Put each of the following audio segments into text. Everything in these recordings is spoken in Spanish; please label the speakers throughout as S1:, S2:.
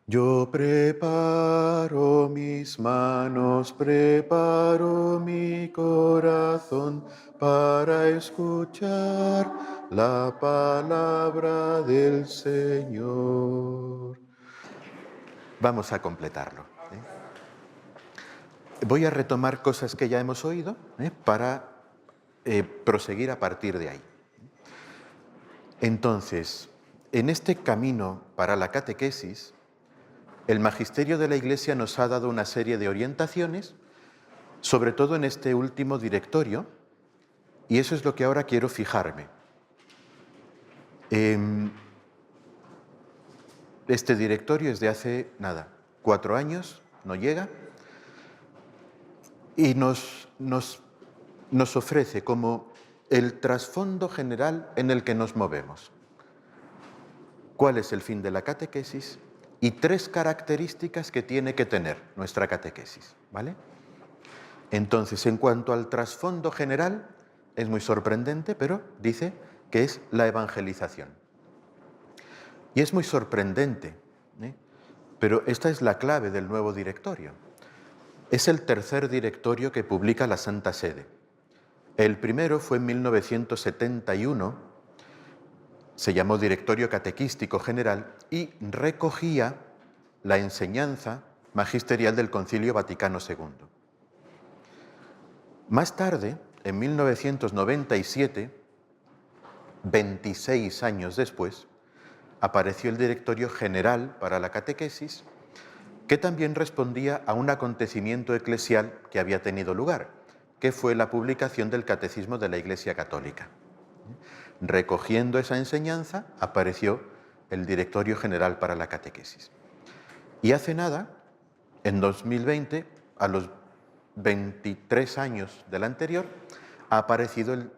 S1: Yo preparo mis manos, preparo mi corazón para escuchar la palabra del Señor. Vamos a completarlo. Voy a retomar cosas que ya hemos oído para proseguir a partir de ahí. Entonces, en este camino para la catequesis, el magisterio de la Iglesia nos ha dado una serie de orientaciones, sobre todo en este último directorio, y eso es lo que ahora quiero fijarme. Este directorio es de hace, 4 años, no llega, y nos ofrece como el trasfondo general en el que nos movemos. ¿Cuál es el fin de la catequesis? Y 3 características que tiene que tener nuestra catequesis, ¿vale? Entonces, en cuanto al trasfondo general, es muy sorprendente, pero dice que es la evangelización. Y es muy sorprendente, pero esta es la clave del nuevo directorio. Es el tercer directorio que publica la Santa Sede. El primero fue en 1971, se llamó Directorio Catequístico General y recogía la enseñanza magisterial del Concilio Vaticano II. Más tarde, en 1997, 26 años después, apareció el Directorio General para la Catequesis, que también respondía a un acontecimiento eclesial que había tenido lugar, que fue la publicación del Catecismo de la Iglesia Católica. Recogiendo esa enseñanza, apareció el Directorio General para la Catequesis. Y hace nada, en 2020, a los 23 años del anterior, ha aparecido el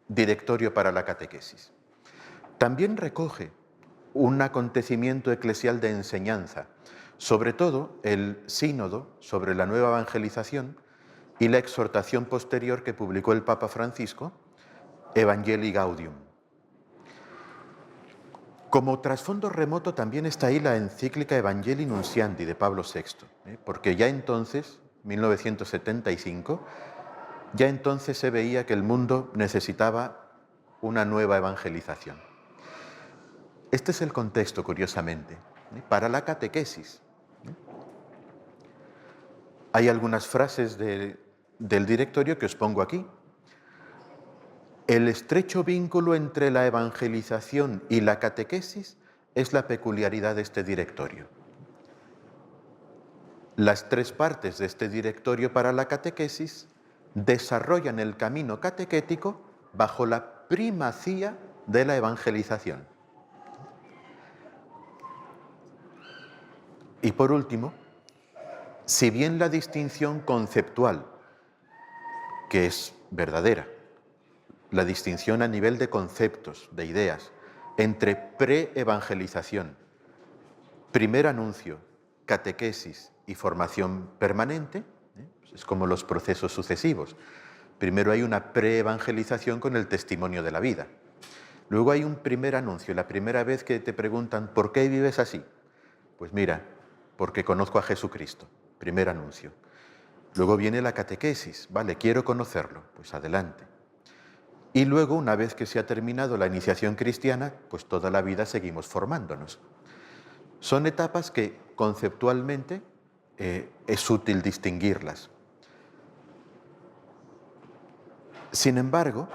S1: Directorio para la Catequesis. También recoge un acontecimiento eclesial de enseñanza, sobre todo el sínodo sobre la nueva evangelización y la exhortación posterior que publicó el Papa Francisco, Evangelii Gaudium. Como trasfondo remoto también está ahí la encíclica Evangelii Nunciandi de Pablo VI, porque ya entonces, 1975, ya entonces se veía que el mundo necesitaba una nueva evangelización. Este es el contexto, curiosamente, para la catequesis. Hay algunas frases del directorio que os pongo aquí. El estrecho vínculo entre la evangelización y la catequesis es la peculiaridad de este directorio. Las 3 partes de este directorio para la catequesis desarrollan el camino catequético bajo la primacía de la evangelización. Y por último, si bien la distinción conceptual, que es verdadera, la distinción a nivel de conceptos, de ideas, entre pre-evangelización, primer anuncio, catequesis y formación permanente, es como los procesos sucesivos. Primero hay una pre-evangelización con el testimonio de la vida. Luego hay un primer anuncio, la primera vez que te preguntan ¿por qué vives así? Pues mira, porque conozco a Jesucristo, primer anuncio. Luego viene la catequesis, vale, quiero conocerlo, pues adelante. Y luego, una vez que se ha terminado la iniciación cristiana, pues toda la vida seguimos formándonos. Son etapas que conceptualmente es útil distinguirlas. Sin embargo,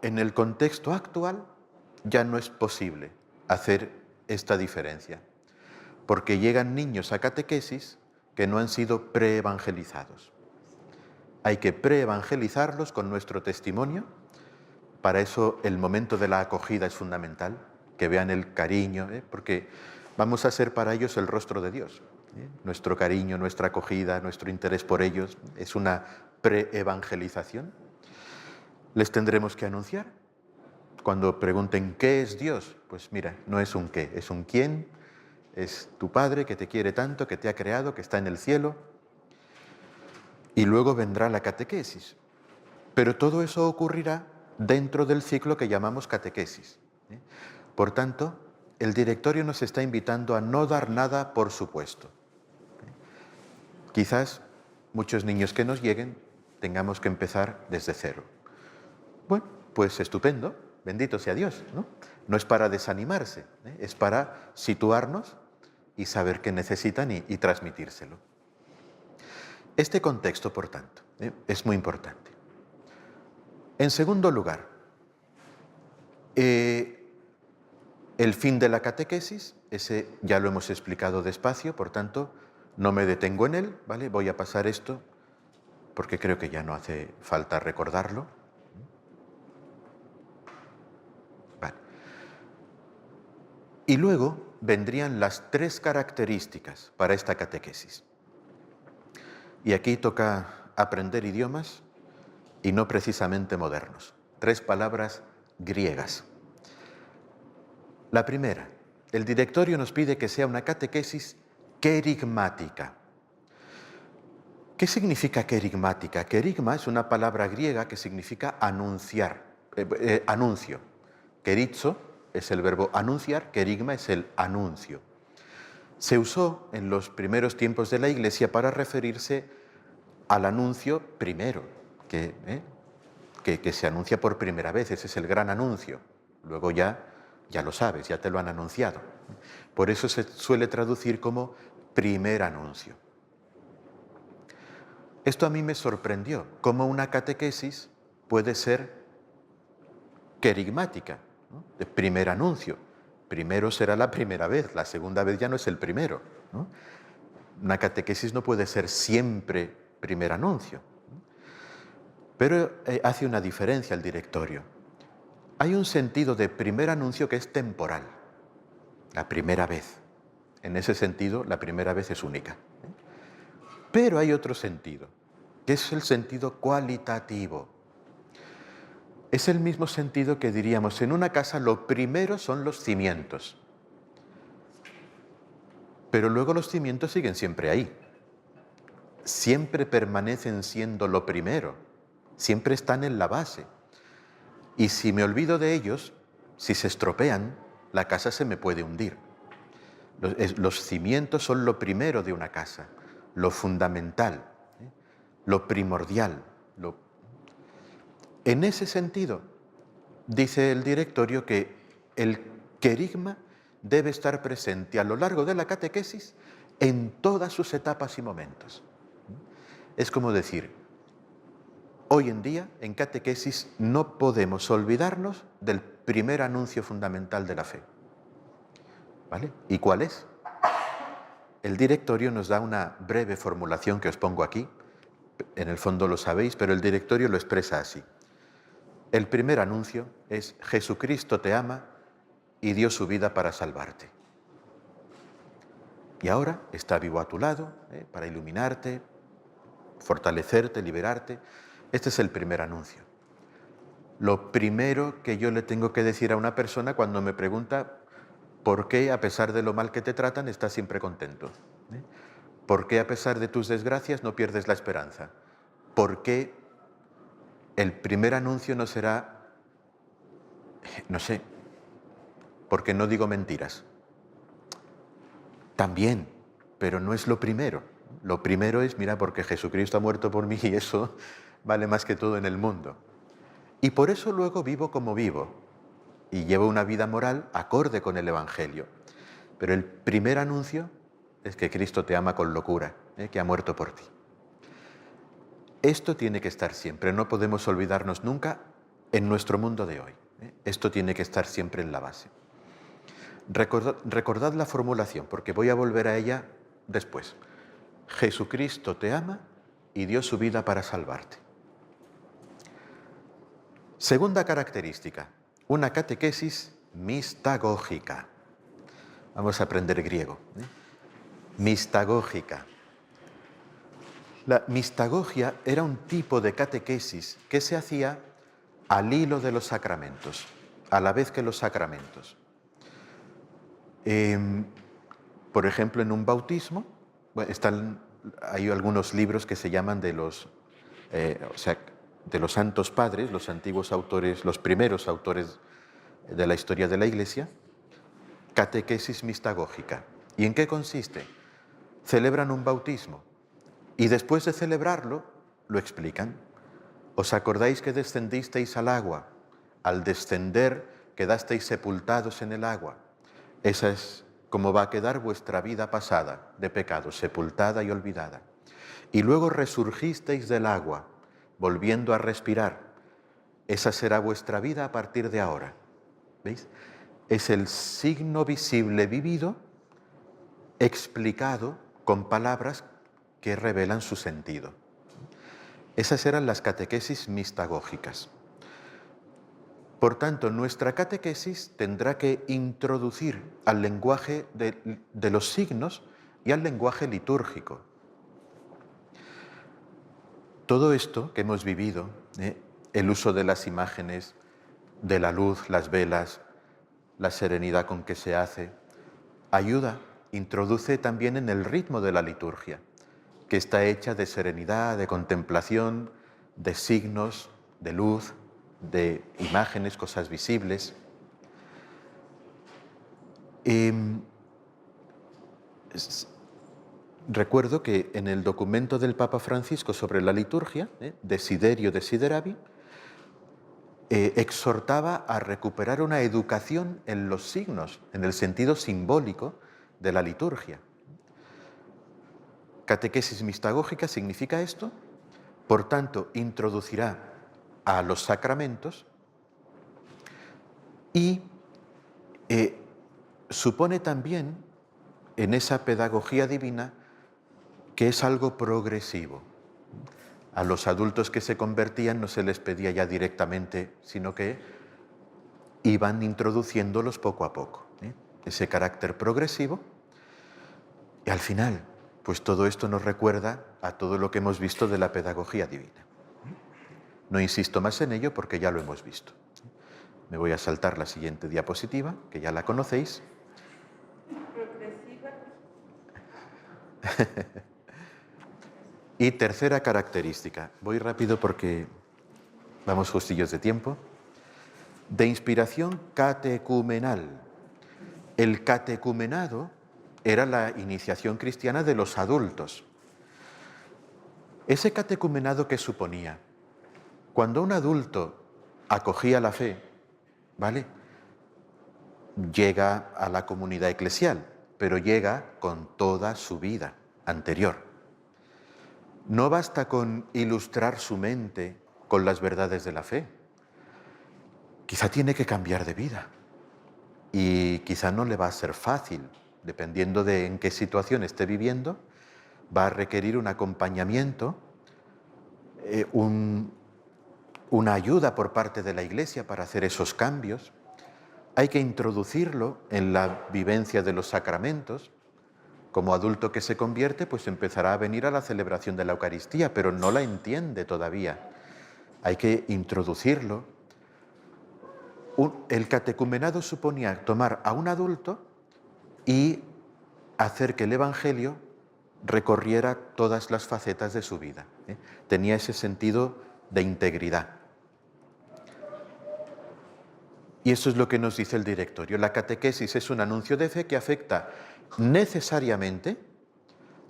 S1: en el contexto actual ya no es posible hacer esta diferencia, porque llegan niños a catequesis que no han sido preevangelizados. Hay que preevangelizarlos con nuestro testimonio. Para eso el momento de la acogida es fundamental, que vean el cariño, porque vamos a ser para ellos el rostro de Dios. Nuestro cariño, nuestra acogida, nuestro interés por ellos es una preevangelización. Les tendremos que anunciar. Cuando pregunten ¿qué es Dios? Pues mira, no es un qué, es un quién. Es tu Padre que te quiere tanto, que te ha creado, que está en el cielo. Y luego vendrá la catequesis. Pero todo eso ocurrirá dentro del ciclo que llamamos catequesis. Por tanto, el directorio nos está invitando a no dar nada por supuesto. Quizás muchos niños que nos lleguen tengamos que empezar desde cero. Bueno, pues estupendo, bendito sea Dios, ¿no? No es para desanimarse, es para situarnos y saber qué necesitan y transmitírselo. Este contexto, por tanto, es muy importante. En segundo lugar, el fin de la catequesis, ese ya lo hemos explicado despacio, por tanto, no me detengo en él, ¿vale? Voy a pasar esto porque creo que ya no hace falta recordarlo. Vale. Y luego vendrían las 3 características para esta catequesis. Y aquí toca aprender idiomas y no precisamente modernos. 3 palabras griegas. La primera, el directorio nos pide que sea una catequesis querigmática. ¿Qué significa querigmática? Querigma es una palabra griega que significa anunciar, anuncio. Querizo es el verbo anunciar, querigma es el anuncio. Se usó en los primeros tiempos de la Iglesia para referirse al anuncio primero, que se anuncia por primera vez, ese es el gran anuncio. Luego ya lo sabes, ya te lo han anunciado. Por eso se suele traducir como primer anuncio. Esto a mí me sorprendió, cómo una catequesis puede ser querigmática, ¿no? De primer anuncio. Primero será la primera vez, la segunda vez ya no es el primero, ¿no? Una catequesis no puede ser siempre primer anuncio. Pero hace una diferencia el directorio. Hay un sentido de primer anuncio que es temporal, la primera vez. En ese sentido, la primera vez es única. Pero hay otro sentido, que es el sentido cualitativo. Es el mismo sentido que diríamos, en una casa lo primero son los cimientos. Pero luego los cimientos siguen siempre ahí. Siempre permanecen siendo lo primero. Siempre están en la base. Y si me olvido de ellos, si se estropean, la casa se me puede hundir. Los cimientos son lo primero de una casa, lo fundamental, lo primordial. En ese sentido, dice el directorio que el querigma debe estar presente a lo largo de la catequesis en todas sus etapas y momentos. Es como decir, hoy en día en catequesis no podemos olvidarnos del primer anuncio fundamental de la fe. ¿Vale? ¿Y cuál es? El directorio nos da una breve formulación que os pongo aquí. En el fondo lo sabéis, pero el directorio lo expresa así. El primer anuncio es Jesucristo te ama y dio su vida para salvarte. Y ahora está vivo a tu lado para iluminarte, fortalecerte, liberarte. Este es el primer anuncio. Lo primero que yo le tengo que decir a una persona cuando me pregunta ¿por qué a pesar de lo mal que te tratan estás siempre contento? ¿Por qué a pesar de tus desgracias no pierdes la esperanza? ¿Por qué el primer anuncio no será, no sé, porque no digo mentiras? También, pero no es lo primero. Lo primero es, mira, porque Jesucristo ha muerto por mí y eso vale más que todo en el mundo. Y por eso luego vivo como vivo y llevo una vida moral acorde con el Evangelio. Pero el primer anuncio es que Cristo te ama con locura, que ha muerto por ti. Esto tiene que estar siempre, no podemos olvidarnos nunca en nuestro mundo de hoy. Esto tiene que estar siempre en la base. Recordad la formulación, porque voy a volver a ella después. Jesucristo te ama y dio su vida para salvarte. Segunda característica, una catequesis mistagógica. Vamos a aprender griego. Mistagógica. La mistagogia era un tipo de catequesis que se hacía al hilo de los sacramentos, a la vez que los sacramentos. Por ejemplo, en un bautismo, hay algunos libros que se llaman de los santos padres, los antiguos autores, los primeros autores de la historia de la Iglesia, catequesis mistagógica. ¿Y en qué consiste? Celebran un bautismo y después de celebrarlo lo explican. ¿Os acordáis que descendisteis al agua? Al descender quedasteis sepultados en el agua. Esa es como va a quedar vuestra vida pasada de pecado, sepultada y olvidada. Y luego resurgisteis del agua, volviendo a respirar. Esa será vuestra vida a partir de ahora. ¿Veis? Es el signo visible vivido, explicado con palabras que revelan su sentido. Esas eran las catequesis mistagógicas. Por tanto, nuestra catequesis tendrá que introducir al lenguaje de los signos y al lenguaje litúrgico. Todo esto que hemos vivido, el uso de las imágenes, de la luz, las velas, la serenidad con que se hace, ayuda, introduce también en el ritmo de la liturgia, que está hecha de serenidad, de contemplación, de signos, de luz, de imágenes, cosas visibles. Recuerdo que en el documento del Papa Francisco sobre la liturgia, Desiderio Desideravi, exhortaba a recuperar una educación en los signos, en el sentido simbólico de la liturgia. Catequesis mistagógica significa esto, por tanto, introducirá a los sacramentos y supone también en esa pedagogía divina que es algo progresivo. A los adultos que se convertían no se les pedía ya directamente, sino que iban introduciéndolos poco a poco. Ese carácter progresivo. Y al final, pues todo esto nos recuerda a todo lo que hemos visto de la pedagogía divina. No insisto más en ello porque ya lo hemos visto. Me voy a saltar la siguiente diapositiva, que ya la conocéis. Progresiva. Y tercera característica. Voy rápido porque vamos justillos de tiempo. De inspiración catecumenal. El catecumenado era la iniciación cristiana de los adultos. Ese catecumenado, ¿qué suponía? Cuando un adulto acogía la fe, ¿vale? Llega a la comunidad eclesial, pero llega con toda su vida anterior. No basta con ilustrar su mente con las verdades de la fe. Quizá tiene que cambiar de vida y quizá no le va a ser fácil, dependiendo de en qué situación esté viviendo, va a requerir un acompañamiento, una ayuda por parte de la Iglesia para hacer esos cambios. Hay que introducirlo en la vivencia de los sacramentos. Como adulto que se convierte, pues empezará a venir a la celebración de la Eucaristía, pero no la entiende todavía. Hay que introducirlo. El catecumenado suponía tomar a un adulto y hacer que el Evangelio recorriera todas las facetas de su vida. Tenía ese sentido de integridad. Y eso es lo que nos dice el directorio. La catequesis es un anuncio de fe que afecta necesariamente,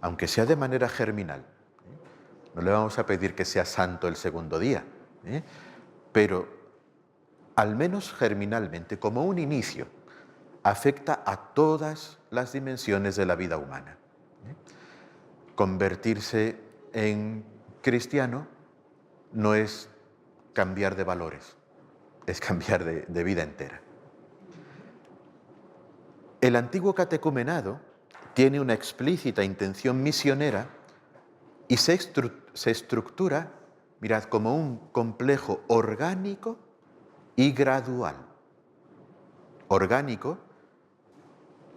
S1: aunque sea de manera germinal. No le vamos a pedir que sea santo el segundo día, pero al menos germinalmente, como un inicio, afecta a todas las dimensiones de la vida humana. Convertirse en cristiano no es cambiar de valores, es cambiar de vida entera. El antiguo catecumenado tiene una explícita intención misionera y se estructura, mirad, como un complejo orgánico y gradual. Orgánico,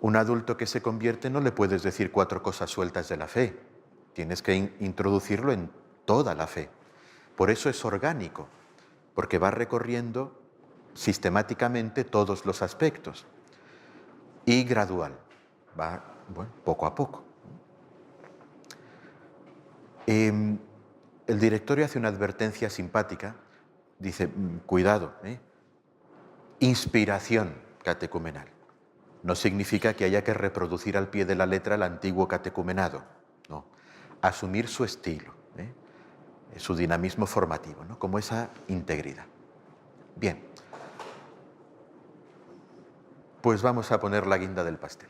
S1: un adulto que se convierte no le puedes decir 4 cosas sueltas de la fe, tienes que introducirlo en toda la fe. Por eso es orgánico, porque va recorriendo sistemáticamente todos los aspectos. Y gradual, va poco a poco. El directorio hace una advertencia simpática, dice, cuidado, inspiración catecumenal. No significa que haya que reproducir al pie de la letra el antiguo catecumenado, no. Asumir su estilo, su dinamismo formativo, ¿no? Como esa integridad. Bien, pues vamos a poner la guinda del pastel.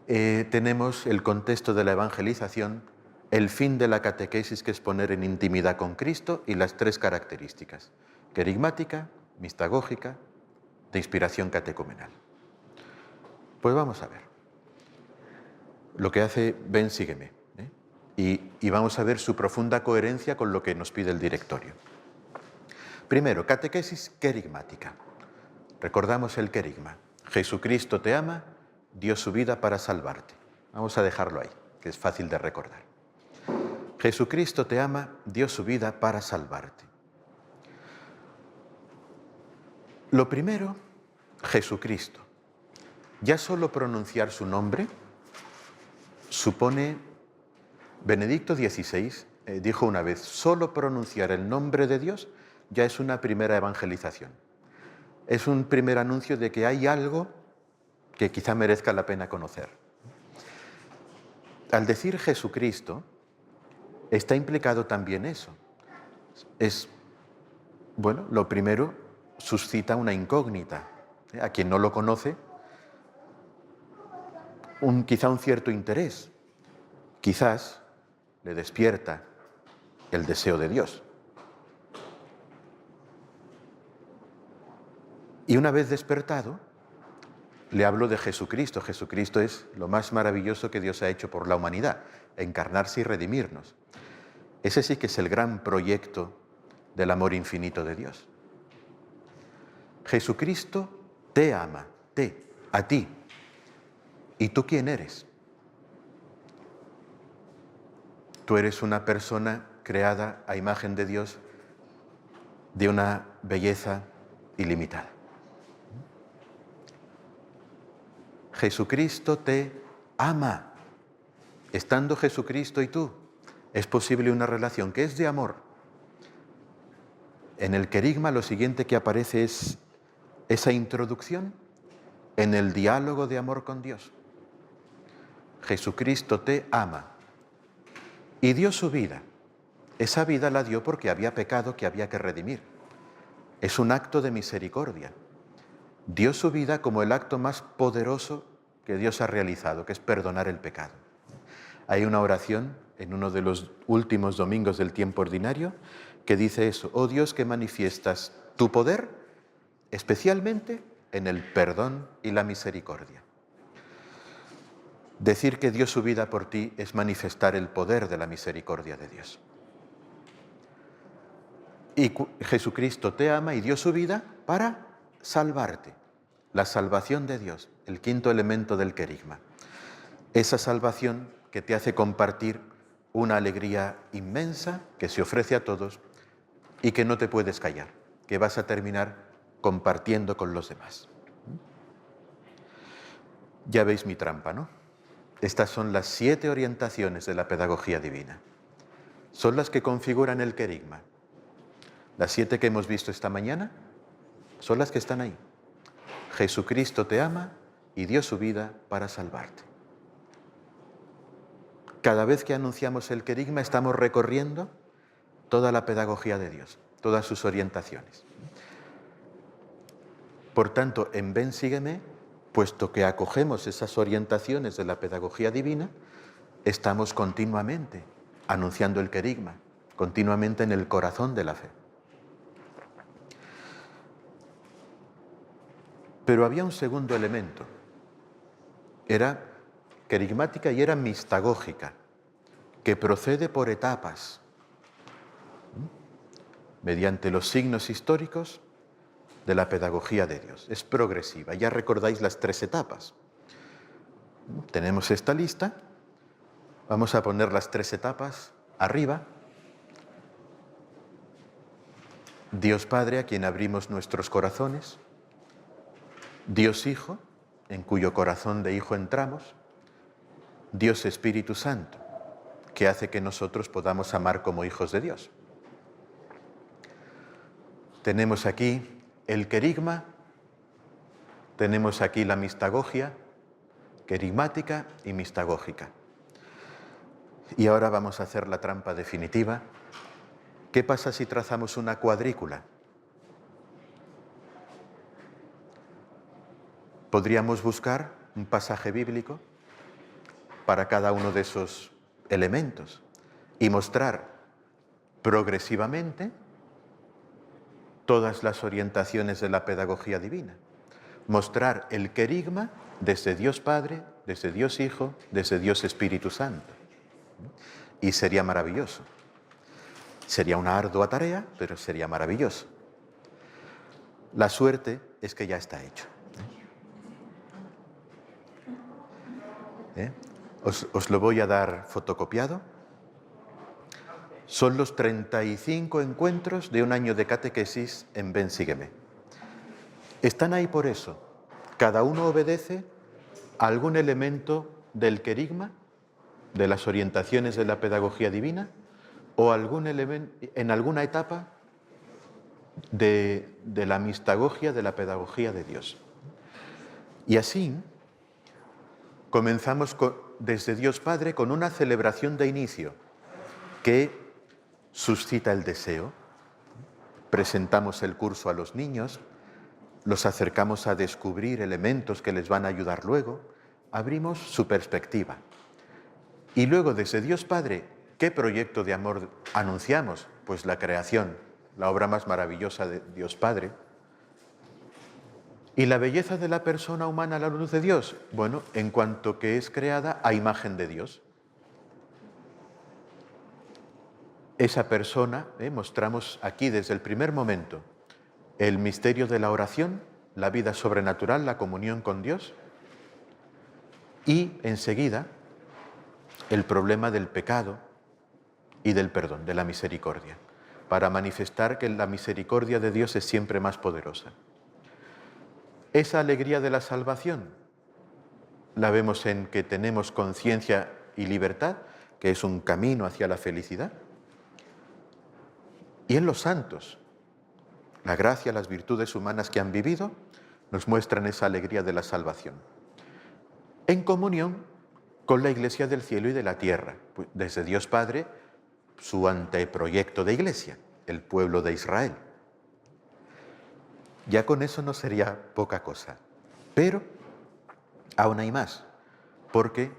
S1: Tenemos el contexto de la evangelización, el fin de la catequesis, que es poner en intimidad con Cristo, y las tres características: querigmática, mistagógica, de inspiración catecumenal. Pues vamos a ver lo que hace Ven, sígueme, y vamos a ver su profunda coherencia con lo que nos pide el directorio. Primero, catequesis querigmática. Recordamos el querigma: Jesucristo te ama, dio su vida para salvarte. Vamos a dejarlo ahí, que es fácil de recordar. Jesucristo te ama, dio su vida para salvarte. Lo primero, Jesucristo. Ya solo pronunciar su nombre supone... Benedicto XVI dijo una vez: solo pronunciar el nombre de Dios ya es una primera evangelización. Es un primer anuncio de que hay algo que quizá merezca la pena conocer. Al decir Jesucristo, está implicado también eso. Bueno, lo primero suscita una incógnita. A quien no lo conoce, quizá un cierto interés. Quizás le despierta el deseo de Dios. Y una vez despertado, le hablo de Jesucristo. Jesucristo es lo más maravilloso que Dios ha hecho por la humanidad: encarnarse y redimirnos. Ese sí que es el gran proyecto del amor infinito de Dios. Jesucristo te ama, a ti. ¿Y tú quién eres? Tú eres una persona creada a imagen de Dios, de una belleza ilimitada. Jesucristo te ama. Estando Jesucristo y tú, es posible una relación que es de amor. En el querigma lo siguiente que aparece es esa introducción en el diálogo de amor con Dios. Jesucristo te ama y dio su vida. Esa vida la dio porque había pecado que había que redimir. Es un acto de misericordia. Dio su vida como el acto más poderoso que Dios ha realizado, que es perdonar el pecado. Hay una oración en uno de los últimos domingos del tiempo ordinario que dice eso: oh Dios, que manifiestas tu poder especialmente en el perdón y la misericordia. Decir que dio su vida por ti es manifestar el poder de la misericordia de Dios. Y Jesucristo te ama y dio su vida para salvarte. La salvación de Dios, el quinto elemento del querigma. Esa salvación que te hace compartir una alegría inmensa que se ofrece a todos y que no te puedes callar, que vas a terminar compartiendo con los demás. Ya veis mi trampa, ¿no? Estas son las 7 orientaciones de la pedagogía divina. Son las que configuran el querigma. Las 7 que hemos visto esta mañana son las que están ahí. Jesucristo te ama y dio su vida para salvarte. Cada vez que anunciamos el querigma estamos recorriendo toda la pedagogía de Dios, todas sus orientaciones. Por tanto, en Ven, sígueme, puesto que acogemos esas orientaciones de la pedagogía divina, estamos continuamente anunciando el querigma, continuamente en el corazón de la fe. Pero había un segundo elemento. Era querigmática y era mistagógica, que procede por etapas, mediante los signos históricos de la pedagogía de Dios. Es progresiva. Ya recordáis las 3 etapas. Tenemos esta lista. Vamos a poner las 3 etapas arriba. Dios Padre, a quien abrimos nuestros corazones. Dios Hijo, en cuyo corazón de Hijo entramos. Dios Espíritu Santo, que hace que nosotros podamos amar como hijos de Dios. Tenemos aquí el querigma Tenemos aquí la mistagogia, querigmática y mistagógica. Y ahora vamos a hacer la trampa definitiva. ¿Qué pasa si trazamos una cuadrícula? Podríamos buscar un pasaje bíblico para cada uno de esos elementos y mostrar progresivamente todas las orientaciones de la pedagogía divina. Mostrar el querigma desde Dios Padre, desde Dios Hijo, desde Dios Espíritu Santo. Y sería maravilloso. Sería una ardua tarea, pero sería maravilloso. La suerte es que ya está hecho. Os lo voy a dar fotocopiado. Son los 35 encuentros de un año de catequesis en Ven, Sígueme. Están ahí por eso. Cada uno obedece a algún elemento del querigma, de las orientaciones de la pedagogía divina, o en alguna etapa de la mistagogia de la pedagogía de Dios. Y así comenzamos desde Dios Padre con una celebración de inicio que suscita el deseo. Presentamos el curso a los niños, los acercamos a descubrir elementos que les van a ayudar luego, abrimos su perspectiva. Y luego desde Dios Padre, ¿qué proyecto de amor anunciamos? Pues la creación, la obra más maravillosa de Dios Padre. ¿Y la belleza de la persona humana a la luz de Dios? Bueno, en cuanto que es creada a imagen de Dios. Esa persona, mostramos aquí desde el primer momento el misterio de la oración, la vida sobrenatural, la comunión con Dios, y enseguida el problema del pecado y del perdón, de la misericordia, para manifestar que la misericordia de Dios es siempre más poderosa. Esa alegría de la salvación la vemos en que tenemos conciencia y libertad, que es un camino hacia la felicidad. Y en los santos, la gracia, las virtudes humanas que han vivido, nos muestran esa alegría de la salvación. En comunión con la Iglesia del cielo y de la tierra, pues desde Dios Padre, su anteproyecto de Iglesia, el pueblo de Israel. Ya con eso no sería poca cosa. Pero aún hay más, porque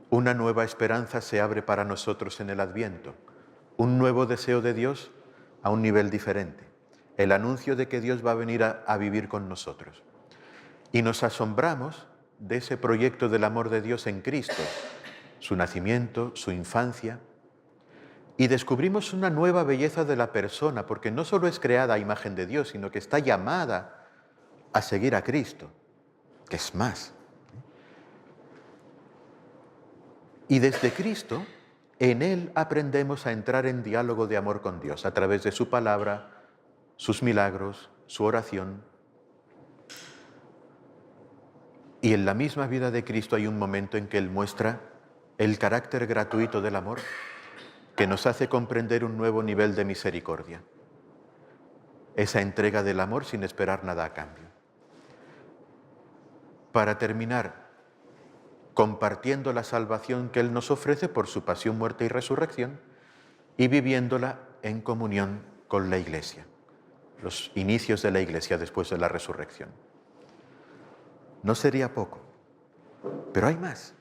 S1: una nueva esperanza se abre para nosotros en el Adviento, un nuevo deseo de Dios a un nivel diferente, el anuncio de que Dios va a venir a vivir con nosotros. Y nos asombramos de ese proyecto del amor de Dios en Cristo, su nacimiento, su infancia, y descubrimos una nueva belleza de la persona, porque no solo es creada a imagen de Dios, sino que está llamada a seguir a Cristo, que es más. Y desde Cristo, en Él aprendemos a entrar en diálogo de amor con Dios, a través de su palabra, sus milagros, su oración. Y en la misma vida de Cristo hay un momento en que Él muestra el carácter gratuito del amor, que nos hace comprender un nuevo nivel de misericordia. Esa entrega del amor sin esperar nada a cambio. Para terminar, compartiendo la salvación que Él nos ofrece por su pasión, muerte y resurrección, y viviéndola en comunión con la Iglesia, los inicios de la Iglesia después de la resurrección. No sería poco, pero hay más,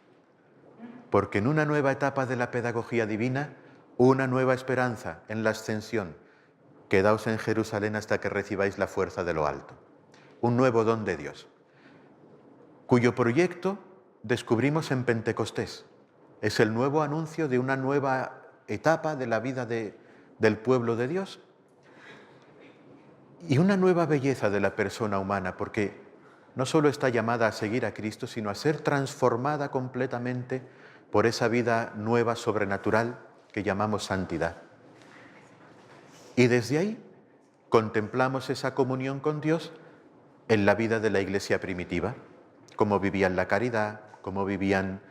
S1: porque en una nueva etapa de la pedagogía divina, una nueva esperanza en la ascensión. Quedaos en Jerusalén hasta que recibáis la fuerza de lo alto. Un nuevo don de Dios, cuyo proyecto descubrimos en Pentecostés. Es el nuevo anuncio de una nueva etapa de la vida del pueblo de Dios y una nueva belleza de la persona humana, porque no solo está llamada a seguir a Cristo, sino a ser transformada completamente por esa vida nueva, sobrenatural, que llamamos santidad. Y desde ahí contemplamos esa comunión con Dios en la vida de la Iglesia primitiva, cómo vivían la caridad, cómo vivían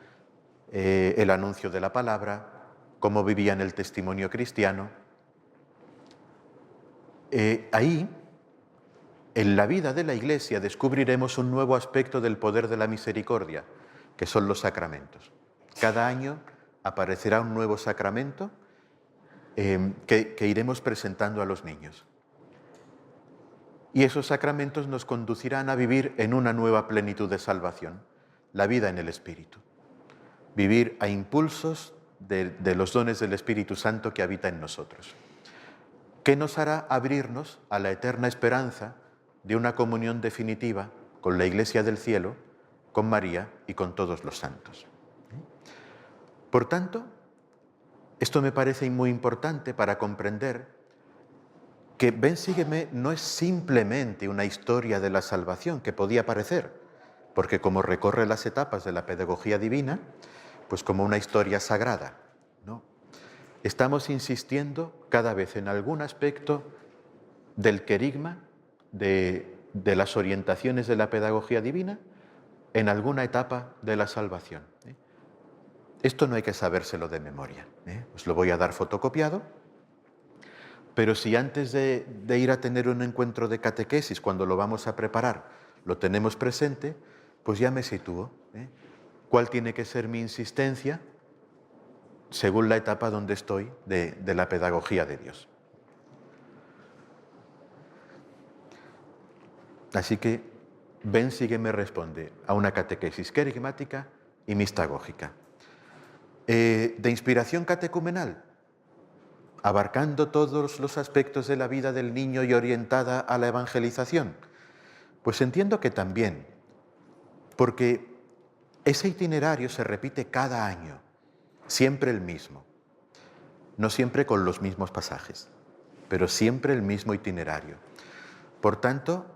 S1: el anuncio de la palabra, cómo vivían el testimonio cristiano. Ahí En la vida de la Iglesia descubriremos un nuevo aspecto del poder de la misericordia, que son los sacramentos. Cada año aparecerá un nuevo sacramento que iremos presentando a los niños. Y esos sacramentos nos conducirán a vivir en una nueva plenitud de salvación, la vida en el Espíritu. Vivir a impulsos de los dones del Espíritu Santo que habita en nosotros, que nos hará abrirnos a la eterna esperanza de una comunión definitiva con la Iglesia del cielo, con María y con todos los santos. Por tanto, esto me parece muy importante para comprender que Ven, sígueme no es simplemente una historia de la salvación, que podía parecer, porque como recorre las etapas de la pedagogía divina, pues como una historia sagrada, ¿no? Estamos insistiendo cada vez en algún aspecto del querigma, de las orientaciones de la pedagogía divina, en alguna etapa de la salvación. Esto no hay que sabérselo de memoria, os lo voy a dar fotocopiado, pero si antes de ir a tener un encuentro de catequesis, cuando lo vamos a preparar, lo tenemos presente, pues ya me sitúo. ¿Cuál tiene que ser mi insistencia según la etapa donde estoy de la pedagogía de Dios? Así que Ven, sígueme responde a una catequesis querigmática y mistagógica. De inspiración catecumenal, abarcando todos los aspectos de la vida del niño y orientada a la evangelización. Pues entiendo que también, porque ese itinerario se repite cada año, siempre el mismo, no siempre con los mismos pasajes, pero siempre el mismo itinerario. Por tanto,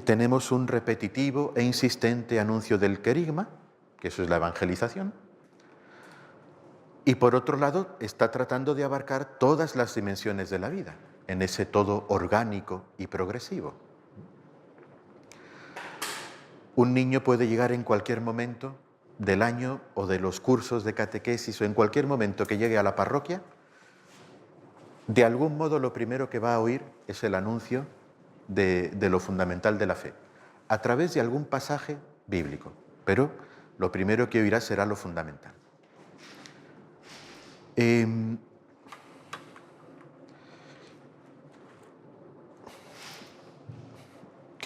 S1: tenemos un repetitivo e insistente anuncio del querigma, que eso es la evangelización, y por otro lado está tratando de abarcar todas las dimensiones de la vida, en ese todo orgánico y progresivo. Un niño puede llegar en cualquier momento del año o de los cursos de catequesis o en cualquier momento que llegue a la parroquia, de algún modo lo primero que va a oír es el anuncio de lo fundamental de la fe, a través de algún pasaje bíblico, pero lo primero que oirá será lo fundamental. Qué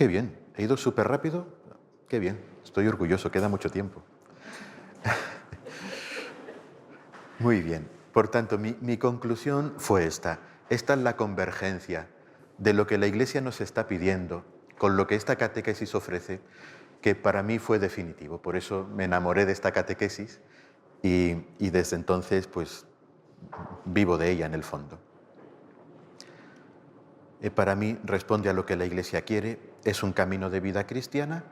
S1: bien, he ido súper rápido, qué bien, estoy orgulloso, queda mucho tiempo. Muy bien, por tanto, mi conclusión fue esta. Esta es la convergencia de lo que la Iglesia nos está pidiendo con lo que esta catequesis ofrece, que para mí fue definitivo. Por eso me enamoré de esta catequesis y desde entonces pues vivo de ella en el fondo. Para mí responde a lo que la Iglesia quiere, es un camino de vida cristiana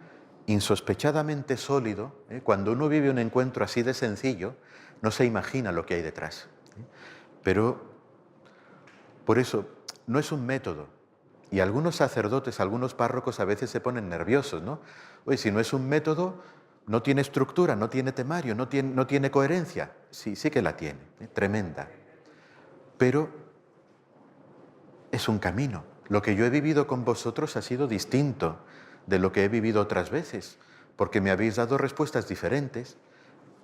S1: insospechadamente sólido. Cuando uno vive un encuentro así de sencillo, no se imagina lo que hay detrás. Pero por eso no es un método. Y algunos sacerdotes, algunos párrocos a veces se ponen nerviosos, ¿no? Oye, si no es un método, no tiene estructura, no tiene temario, no tiene coherencia. Sí, sí que la tiene, tremenda. Pero es un camino. Lo que yo he vivido con vosotros ha sido distinto de lo que he vivido otras veces, porque me habéis dado respuestas diferentes,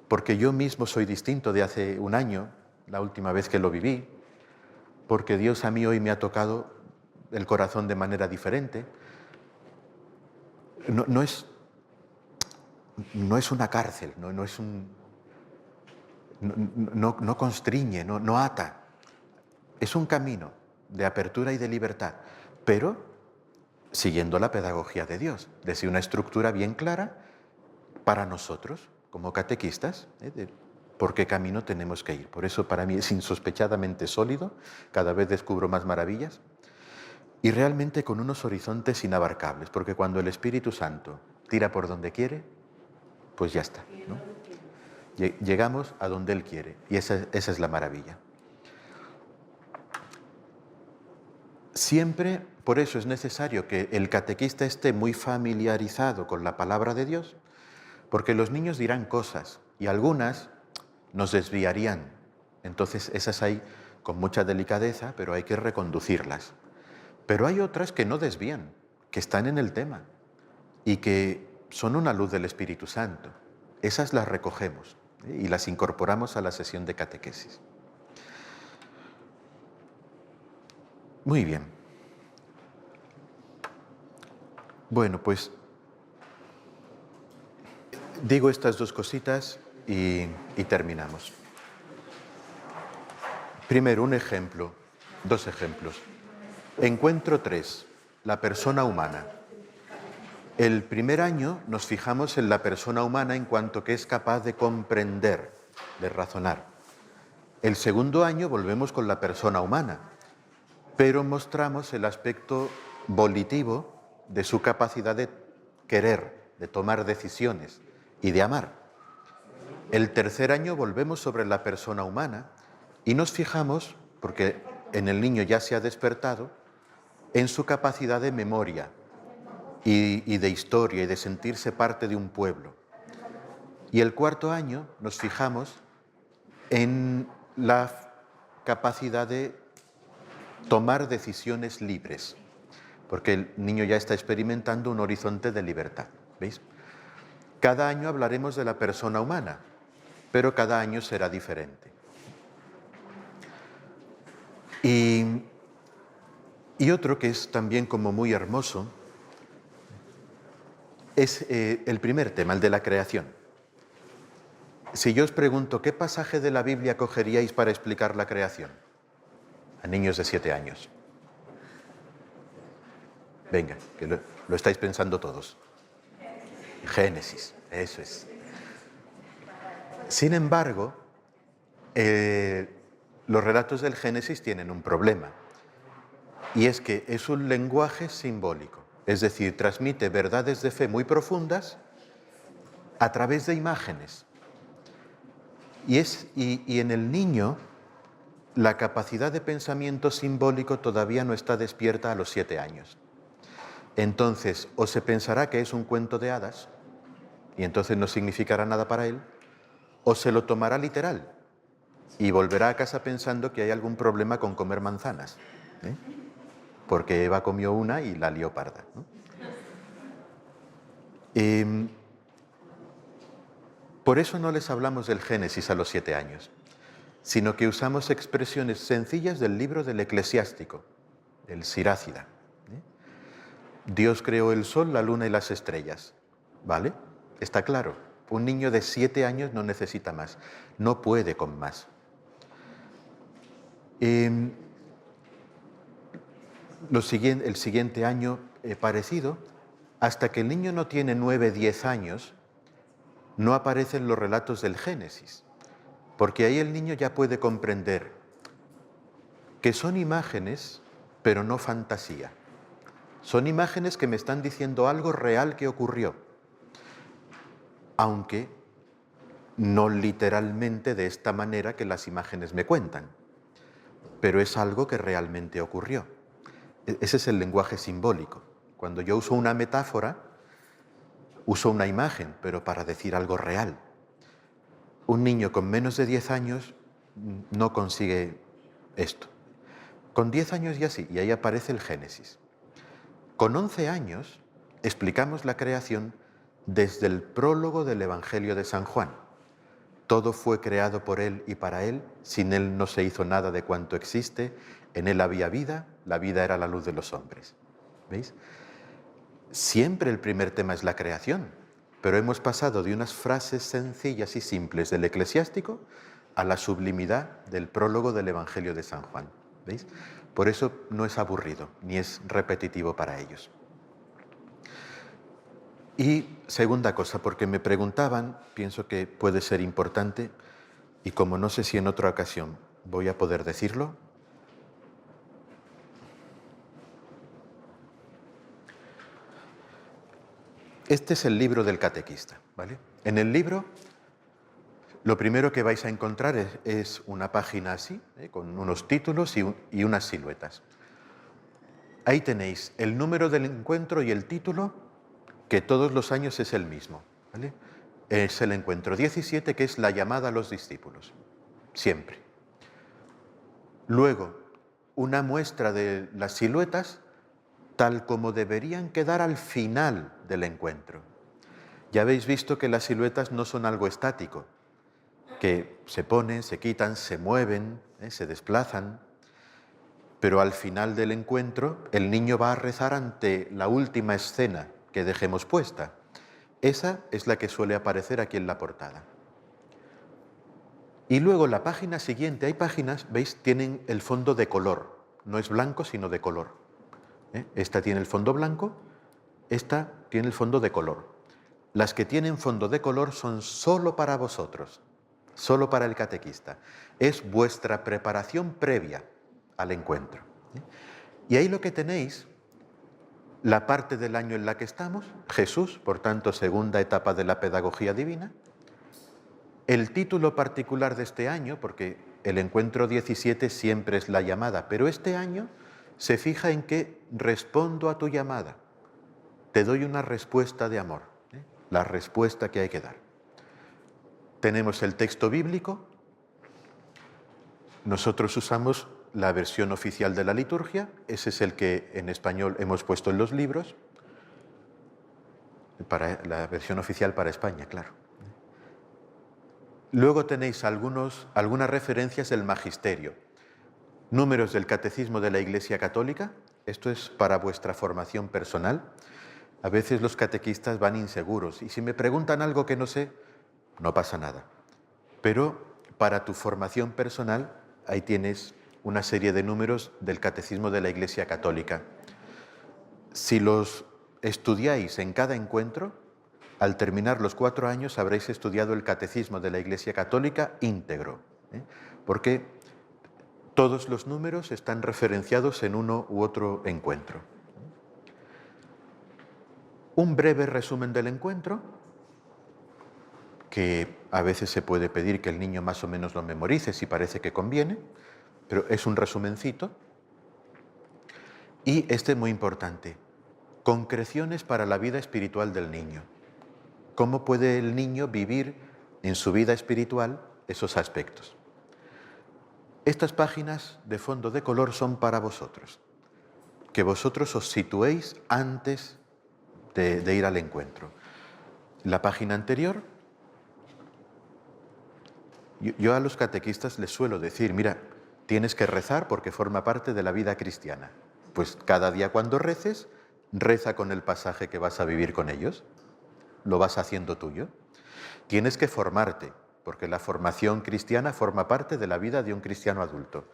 S1: porque yo mismo soy distinto de hace un año, la última vez que lo viví, porque Dios a mí hoy me ha tocado el corazón de manera diferente. No es una cárcel, no constriñe, no ata. Es un camino de apertura y de libertad, pero siguiendo la pedagogía de Dios, desde una estructura bien clara para nosotros, como catequistas, de por qué camino tenemos que ir. Por eso para mí es insospechadamente sólido, cada vez descubro más maravillas, y realmente con unos horizontes inabarcables, porque cuando el Espíritu Santo tira por donde quiere, pues ya está, ¿no? Llegamos a donde Él quiere, y esa es la maravilla. Siempre, por eso es necesario que el catequista esté muy familiarizado con la palabra de Dios, porque los niños dirán cosas, y algunas nos desviarían. Entonces esas hay con mucha delicadeza, pero hay que reconducirlas. Pero hay otras que no desvían, que están en el tema y que son una luz del Espíritu Santo. Esas las recogemos y las incorporamos a la sesión de catequesis. Muy bien. Bueno, pues digo estas dos cositas y terminamos. Primero, un ejemplo, dos ejemplos. Encuentro 3, la persona humana. El primer año nos fijamos en la persona humana en cuanto que es capaz de comprender, de razonar. El segundo año volvemos con la persona humana, pero mostramos el aspecto volitivo de su capacidad de querer, de tomar decisiones y de amar. El tercer año volvemos sobre la persona humana y nos fijamos, porque en el niño ya se ha despertado, en su capacidad de memoria y de historia y de sentirse parte de un pueblo. Y el cuarto año nos fijamos en la capacidad de tomar decisiones libres, porque el niño ya está experimentando un horizonte de libertad. ¿Veis? Cada año hablaremos de la persona humana, pero cada año será diferente. Y otro que es también como muy hermoso es el primer tema, el de la creación. Si yo os pregunto, ¿qué pasaje de la Biblia cogeríais para explicar la creación? A niños de 7 años. Venga, que lo estáis pensando todos. Génesis, eso es. Sin embargo, los relatos del Génesis tienen un problema, y es que es un lenguaje simbólico, es decir, transmite verdades de fe muy profundas a través de imágenes. Y en el niño la capacidad de pensamiento simbólico todavía no está despierta a los 7 años. Entonces, o se pensará que es un cuento de hadas, y entonces no significará nada para él, o se lo tomará literal y volverá a casa pensando que hay algún problema con comer manzanas, porque Eva comió una y la lió parda, ¿no? Por eso no les hablamos del Génesis a los 7 años, sino que usamos expresiones sencillas del libro del Eclesiástico, del Sirácida. Dios creó el sol, la luna y las estrellas. ¿Vale? Está claro. Un niño de 7 años no necesita más, no puede con más. El siguiente año parecido, hasta que el niño no tiene 9, 10 años, no aparecen los relatos del Génesis, porque ahí el niño ya puede comprender que son imágenes, pero no fantasía. Son imágenes que me están diciendo algo real que ocurrió, aunque no literalmente de esta manera que las imágenes me cuentan, pero es algo que realmente ocurrió. Ese es el lenguaje simbólico. Cuando yo uso una metáfora, uso una imagen, pero para decir algo real. Un niño con menos de 10 años no consigue esto. Con 10 años ya sí, y ahí aparece el Génesis. Con 11 años explicamos la creación desde el prólogo del Evangelio de San Juan. Todo fue creado por Él y para Él, sin Él no se hizo nada de cuanto existe, en Él había vida, la vida era la luz de los hombres. ¿Veis? Siempre el primer tema es la creación, pero hemos pasado de unas frases sencillas y simples del Eclesiástico a la sublimidad del prólogo del Evangelio de San Juan. ¿Veis? Por eso no es aburrido, ni es repetitivo para ellos. Y segunda cosa, porque me preguntaban, pienso que puede ser importante, y como no sé si en otra ocasión voy a poder decirlo, este es el libro del catequista, ¿vale? En el libro, lo primero que vais a encontrar es una página así, con unos títulos y unas siluetas. Ahí tenéis el número del encuentro y el título, que todos los años es el mismo, ¿vale? Es el encuentro 17, que es la llamada a los discípulos, siempre. Luego, una muestra de las siluetas tal como deberían quedar al final del encuentro. Ya habéis visto que las siluetas no son algo estático, que se ponen, se quitan, se mueven, se desplazan, pero al final del encuentro el niño va a rezar ante la última escena que dejemos puesta. Esa es la que suele aparecer aquí en la portada. Y luego la página siguiente, hay páginas, veis, tienen el fondo de color, no es blanco sino de color. Esta tiene el fondo blanco, esta tiene el fondo de color. Las que tienen fondo de color son solo para vosotros, solo para el catequista. Es vuestra preparación previa al encuentro. Y ahí lo que tenéis, la parte del año en la que estamos, Jesús, por tanto, segunda etapa de la pedagogía divina, el título particular de este año, porque el encuentro 17 siempre es la llamada, pero este año se fija en que respondo a tu llamada, te doy una respuesta de amor, la respuesta que hay que dar. Tenemos el texto bíblico, nosotros usamos la versión oficial de la liturgia, ese es el que en español hemos puesto en los libros, para la versión oficial para España, claro. Luego tenéis algunas referencias del magisterio, números del Catecismo de la Iglesia Católica, esto es para vuestra formación personal. A veces los catequistas van inseguros y si me preguntan algo que no sé, no pasa nada. Pero para tu formación personal, ahí tienes una serie de números del Catecismo de la Iglesia Católica. Si los estudiáis en cada encuentro, al terminar los 4 años habréis estudiado el Catecismo de la Iglesia Católica íntegro, porque todos los números están referenciados en uno u otro encuentro. Un breve resumen del encuentro, que a veces se puede pedir que el niño más o menos lo memorice si parece que conviene, pero es un resumencito. Y este es muy importante, concreciones para la vida espiritual del niño. ¿Cómo puede el niño vivir en su vida espiritual esos aspectos? Estas páginas de fondo de color son para vosotros, que vosotros os situéis antes de ir al encuentro. La página anterior, yo a los catequistas les suelo decir, mira, tienes que rezar porque forma parte de la vida cristiana. Pues cada día cuando reces, reza con el pasaje que vas a vivir con ellos, lo vas haciendo tuyo. Tienes que formarte, porque la formación cristiana forma parte de la vida de un cristiano adulto.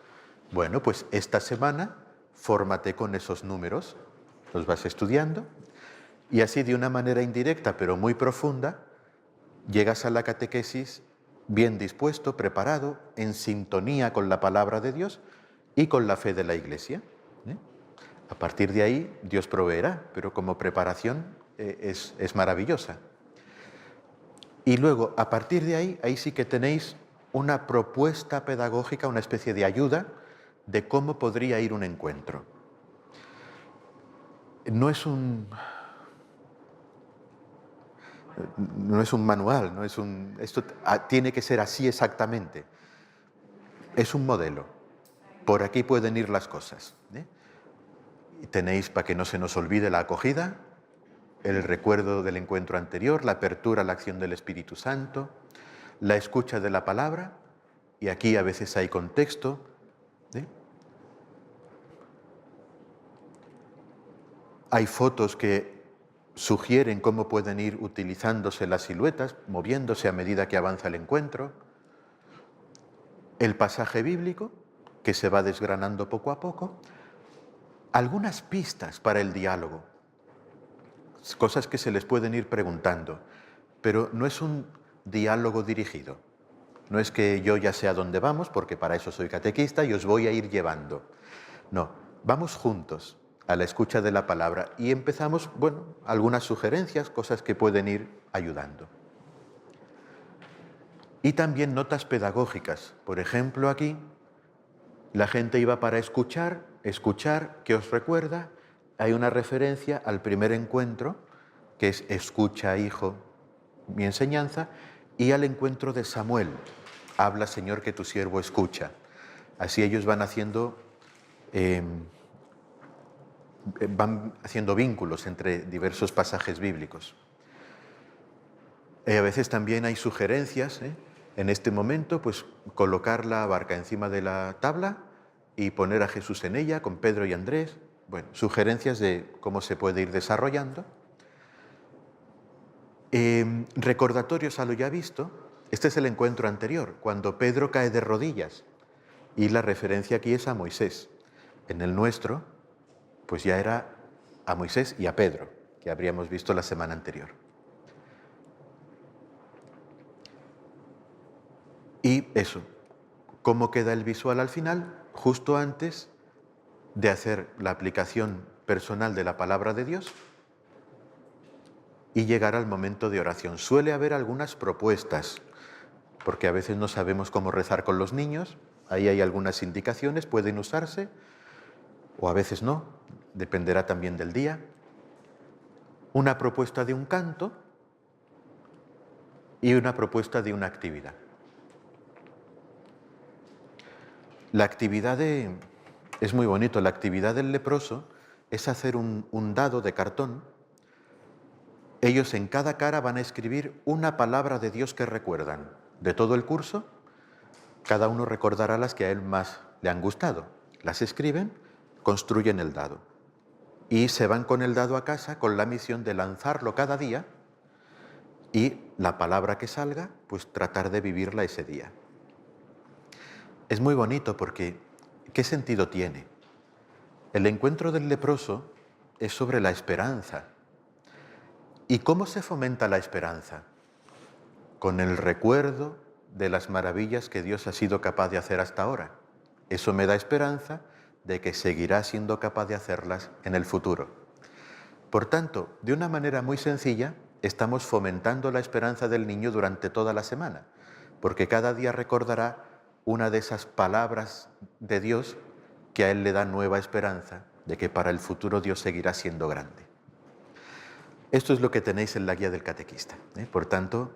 S1: Bueno, pues esta semana fórmate con esos números, los vas estudiando, y así de una manera indirecta pero muy profunda, llegas a la catequesis bien dispuesto, preparado, en sintonía con la palabra de Dios y con la fe de la Iglesia. A partir de ahí Dios proveerá, pero como preparación es maravillosa. Y luego, a partir de ahí, ahí sí que tenéis una propuesta pedagógica, una especie de ayuda de cómo podría ir un encuentro. No es un manual, esto tiene que ser así exactamente. Es un modelo. Por aquí pueden ir las cosas. Y tenéis, para que no se nos olvide, la acogida, el recuerdo del encuentro anterior, la apertura a la acción del Espíritu Santo, la escucha de la palabra, y aquí a veces hay contexto. Hay fotos que sugieren cómo pueden ir utilizándose las siluetas, moviéndose a medida que avanza el encuentro. El pasaje bíblico, que se va desgranando poco a poco. Algunas pistas para el diálogo, cosas que se les pueden ir preguntando, pero no es un diálogo dirigido. No es que yo ya sé a dónde vamos, porque para eso soy catequista y os voy a ir llevando. No, vamos juntos a la escucha de la palabra y empezamos, algunas sugerencias, cosas que pueden ir ayudando. Y también notas pedagógicas. Por ejemplo, aquí la gente iba para escuchar, ¿qué os recuerda? Hay una referencia al primer encuentro, que es escucha, hijo, mi enseñanza, y al encuentro de Samuel, habla, Señor, que tu siervo escucha. Así ellos van haciendo van haciendo vínculos entre diversos pasajes bíblicos. A veces también hay sugerencias, en este momento, pues colocar la barca encima de la tabla y poner a Jesús en ella con Pedro y Andrés. Bueno, sugerencias de cómo se puede ir desarrollando. Recordatorios a lo ya visto. Este es el encuentro anterior, cuando Pedro cae de rodillas. Y la referencia aquí es a Moisés. En el nuestro, pues ya era a Moisés y a Pedro, que habríamos visto la semana anterior. Y eso, ¿cómo queda el visual al final? Justo antes de hacer la aplicación personal de la palabra de Dios y llegar al momento de oración. Suele haber algunas propuestas, porque a veces no sabemos cómo rezar con los niños, ahí hay algunas indicaciones, pueden usarse, o a veces no, dependerá también del día. Una propuesta de un canto y una propuesta de una actividad. La actividad es muy bonito, la actividad del leproso es hacer un dado de cartón. Ellos en cada cara van a escribir una palabra de Dios que recuerdan. De todo el curso, cada uno recordará las que a él más le han gustado. Las escriben, construyen el dado y se van con el dado a casa con la misión de lanzarlo cada día y la palabra que salga, pues tratar de vivirla ese día. Es muy bonito porque, ¿qué sentido tiene? El encuentro del leproso es sobre la esperanza. ¿Y cómo se fomenta la esperanza? Con el recuerdo de las maravillas que Dios ha sido capaz de hacer hasta ahora. Eso me da esperanza de que seguirá siendo capaz de hacerlas en el futuro. Por tanto, de una manera muy sencilla, estamos fomentando la esperanza del niño durante toda la semana, porque cada día recordará una de esas palabras de Dios que a él le da nueva esperanza de que para el futuro Dios seguirá siendo grande. Esto es lo que tenéis en la guía del catequista. Por tanto,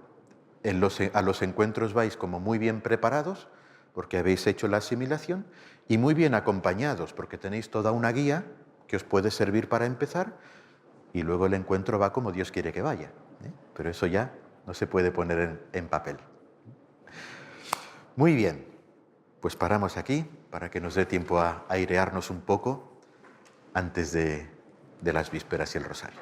S1: a los encuentros vais como muy bien preparados, porque habéis hecho la asimilación, y muy bien acompañados, porque tenéis toda una guía que os puede servir para empezar, y luego el encuentro va como Dios quiere que vaya. Pero eso ya no se puede poner en papel. Muy bien, pues paramos aquí para que nos dé tiempo a airearnos un poco antes de las vísperas y el rosario.